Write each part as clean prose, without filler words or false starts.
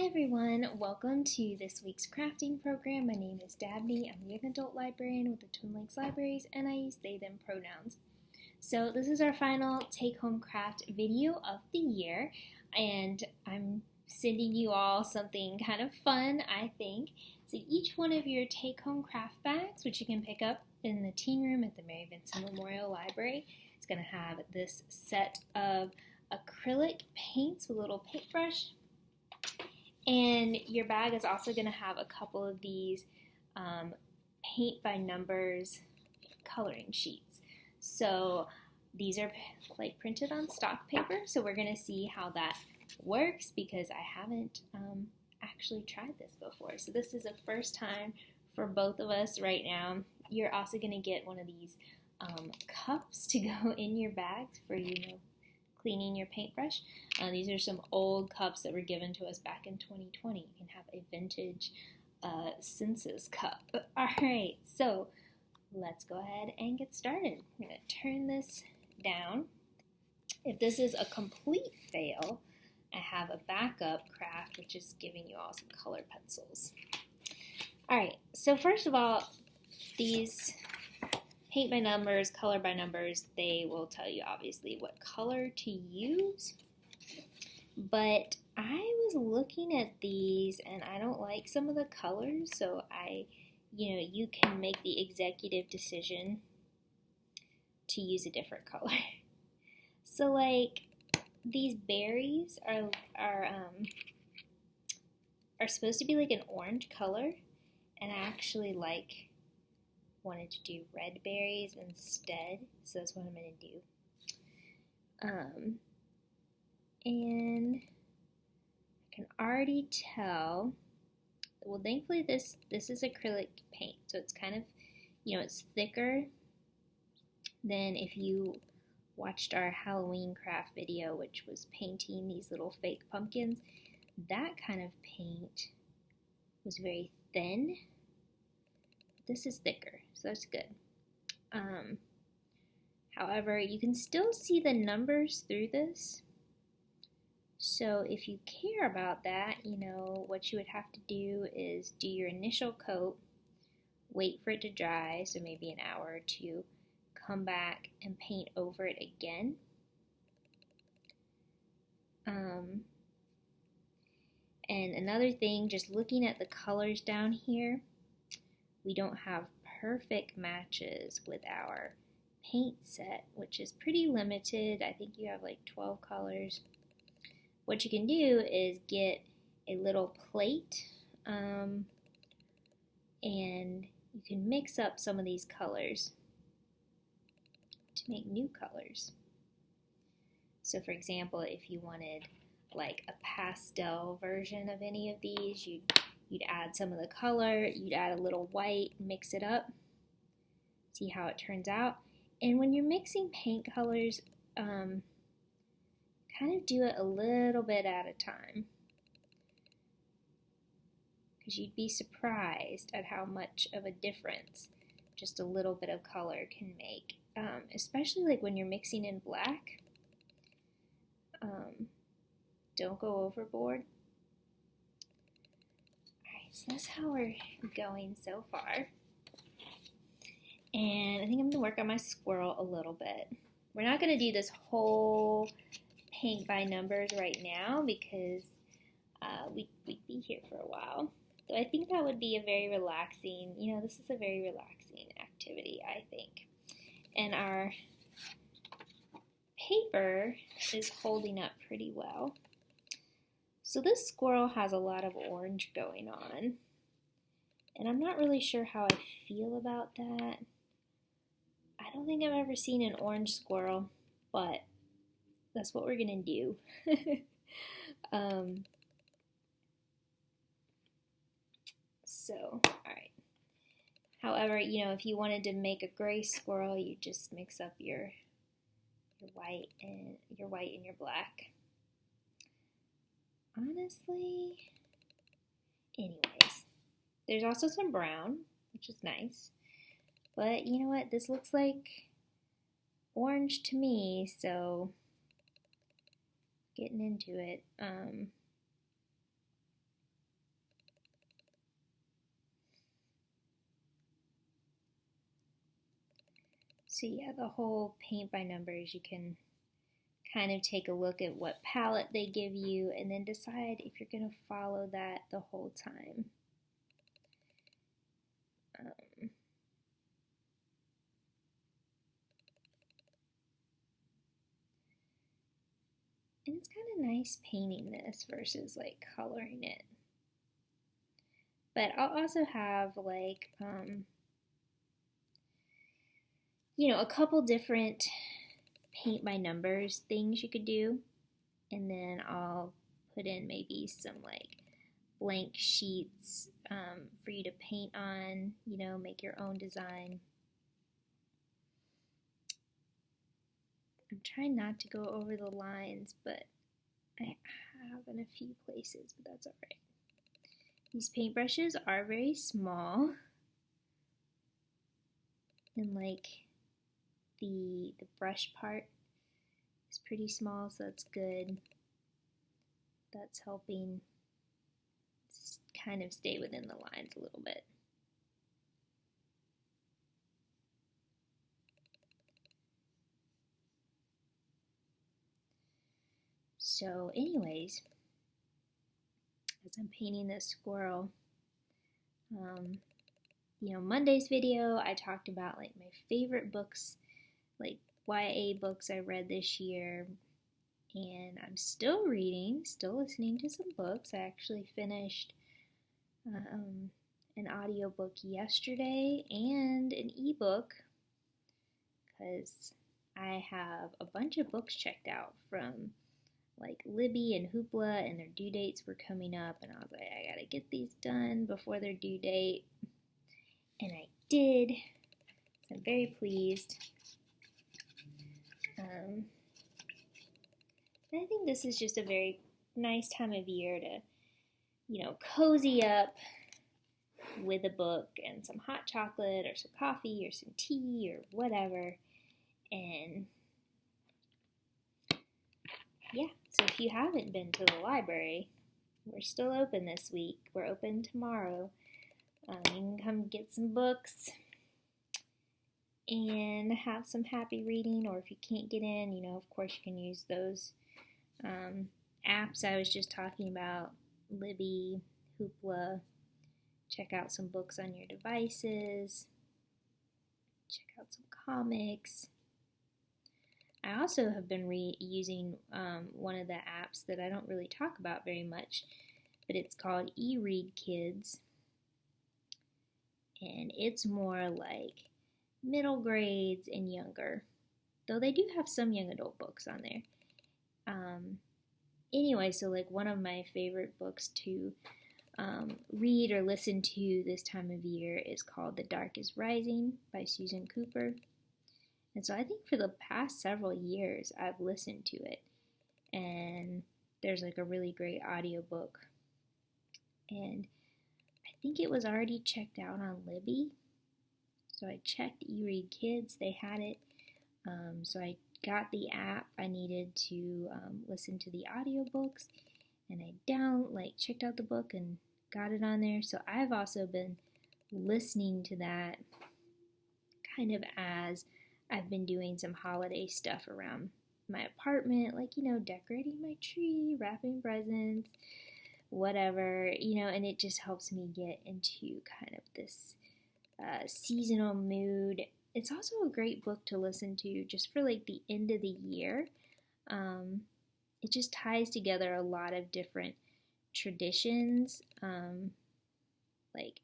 Hi everyone, welcome to this week's crafting program. My name is Dabney. I'm the Young Adult Librarian with the Twin Lakes Libraries and I use they, them pronouns. So this is our final take-home craft video of the year and I'm sending you all something kind of fun, I think. So each one of your take-home craft bags, which you can pick up in the teen room at the Mary Vincent Memorial Library, is going to have this set of acrylic paints with a little paintbrush. And your bag is also going to have a couple of these paint by numbers coloring sheets. So these are like printed on stock paper, so we're going to see how that works because I haven't actually tried this before. So this is a first time for both of us right now. You're also going to get one of these cups to go in your bags for cleaning your paintbrush. These are some old cups that were given to us back in 2020. You can have a vintage census cup. All right, so let's go ahead and get started. I'm going to turn this down. If this is a complete fail, I have a backup craft, which is giving you all some color pencils. All right, so first of all, these paint by numbers, color by numbers, they will tell you obviously what color to use. But I was looking at these and I don't like some of the colors, so you can make the executive decision to use a different color. So like these berries are supposed to be like an orange color, and I actually wanted to do red berries instead, so that's what I'm going to do. And I can already tell, well, thankfully this is acrylic paint, so it's kind of, it's thicker than if you watched our Halloween craft video, which was painting these little fake pumpkins. That kind of paint was very thin. This is thicker, so that's good. However, you can still see the numbers through this. So if you care about that, what you would have to do is do your initial coat, wait for it to dry, so maybe an hour or two, come back and paint over it again. And another thing, just looking at the colors down here, we don't have perfect matches with our paint set, which is pretty limited. I think you have like 12 colors. What you can do is get a little plate and you can mix up some of these colors to make new colors. So for example, if you wanted like a pastel version of any of these, you'd add some of the color, you'd add a little white, mix it up, see how it turns out. And when you're mixing paint colors, kind of do it a little bit at a time, because you'd be surprised at how much of a difference just a little bit of color can make, especially like when you're mixing in black. Don't go overboard. So that's how we're going so far. And I think I'm going to work on my squirrel a little bit. We're not going to do this whole paint by numbers right now because we'd be here for a while. So I think that would be a very relaxing, this is a very relaxing activity, I think. And our paper is holding up pretty well. So this squirrel has a lot of orange going on, and I'm not really sure how I feel about that. I don't think I've ever seen an orange squirrel, but that's what we're gonna do. Alright. However, if you wanted to make a gray squirrel, you just mix up your white and your black. Honestly, anyways, there's also some brown, which is nice, but you know what, this looks like orange to me, so getting into it. So yeah, the whole paint by numbers, you can kind of take a look at what palette they give you and then decide if you're going to follow that the whole time. And it's kind of nice painting this versus like coloring it. But I'll also have like, a couple different paint by numbers things you could do. And then I'll put in maybe some like blank sheets for you to paint on, make your own design. I'm trying not to go over the lines, but I have in a few places, but that's alright. These paintbrushes are very small, and like the brush part is pretty small, so that's good. That's helping kind of stay within the lines a little bit. So anyways, as I'm painting this squirrel, Monday's video I talked about like my favorite books, like YA books I read this year, and I'm still listening to some books. I actually finished an audiobook yesterday and an ebook because I have a bunch of books checked out from like Libby and Hoopla, and their due dates were coming up, and I was like, I gotta get these done before their due date, and I did. So I'm very pleased. And I think this is just a very nice time of year to, cozy up with a book and some hot chocolate or some coffee or some tea or whatever. And yeah, so if you haven't been to the library, we're still open this week. We're open tomorrow. You can come get some books and have some happy reading, or if you can't get in, of course you can use those apps I was just talking about, Libby, Hoopla. Check out some books on your devices. Check out some comics. I also have been using one of the apps that I don't really talk about very much, but it's called eRead Kids, and it's more like middle grades and younger, though they do have some young adult books on there. Anyway, so like one of my favorite books to read or listen to this time of year is called The Dark is Rising by Susan Cooper. And so I think for the past several years I've listened to it, and there's like a really great audiobook, and I think it was already checked out on Libby, so I checked eRead Kids, they had it, so I got the app I needed to listen to the audiobooks, and I checked out the book and got it on there. So I've also been listening to that kind of as I've been doing some holiday stuff around my apartment, like, decorating my tree, wrapping presents, whatever, and it just helps me get into kind of this seasonal mood. It's also a great book to listen to just for like the end of the year. It just ties together a lot of different traditions, like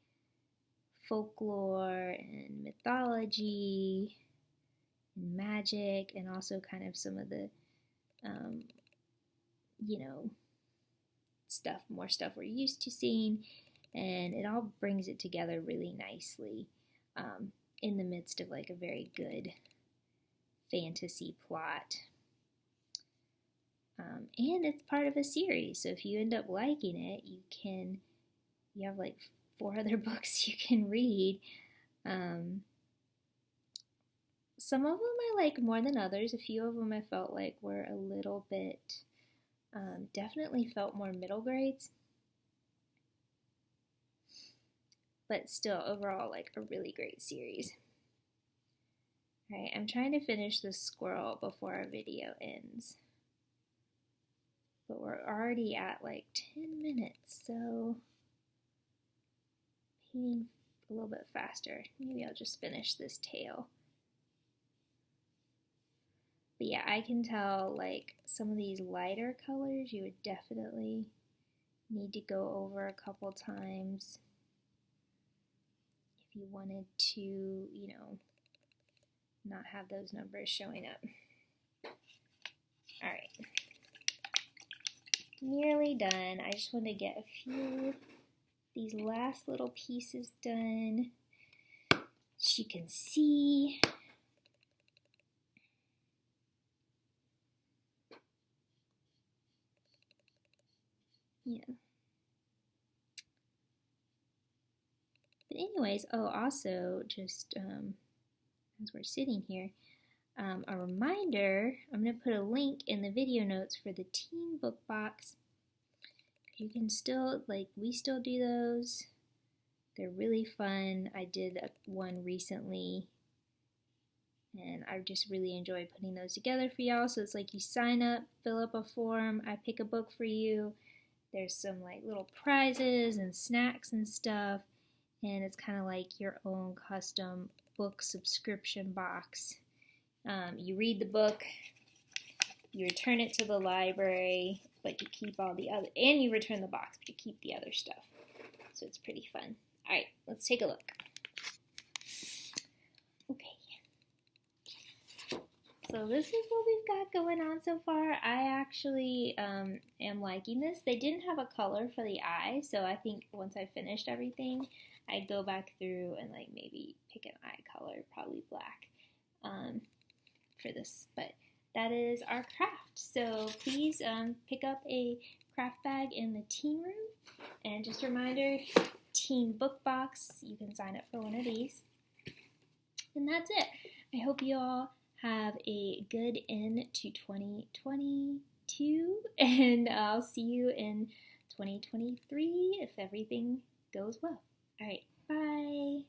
folklore and mythology and magic, and also kind of some of the, more stuff we're used to seeing, and it all brings it together really nicely in the midst of like a very good fantasy plot. And it's part of a series, so if you end up liking it, you have like 4 other books you can read. Some of them I like more than others. A few of them I felt like were a little bit, definitely felt more middle grades. But still, overall, like a really great series. Alright, I'm trying to finish this squirrel before our video ends. But we're already at like 10 minutes, so painting a little bit faster. Maybe I'll just finish this tail. But yeah, I can tell like some of these lighter colors you would definitely need to go over a couple times if you wanted to, you know, not have those numbers showing up. Alright. Nearly done. I just want to get a few these last little pieces done so you can see. Yeah. But anyways, oh, also just as we're sitting here, a reminder, I'm going to put a link in the video notes for the teen book box. You can still, like, we still do those. They're really fun. I did one recently, and I just really enjoyed putting those together for y'all. So it's like you sign up, fill up a form, I pick a book for you. There's some like little prizes and snacks and stuff, and it's kind of like your own custom book subscription box. You read the book, you return it to the library, but you keep all the other, and you return the box, but you keep the other stuff. So it's pretty fun. All right, let's take a look. Okay. So this is what we've got going on so far. I actually am liking this. They didn't have a color for the eye, so I think once I finished everything, I'd go back through and like maybe pick an eye color, probably black, for this. But that is our craft. So please pick up a craft bag in the teen room. And just a reminder, teen book box, you can sign up for one of these. And that's it. I hope you all have a good end to 2022, and I'll see you in 2023 if everything goes well. All right, bye.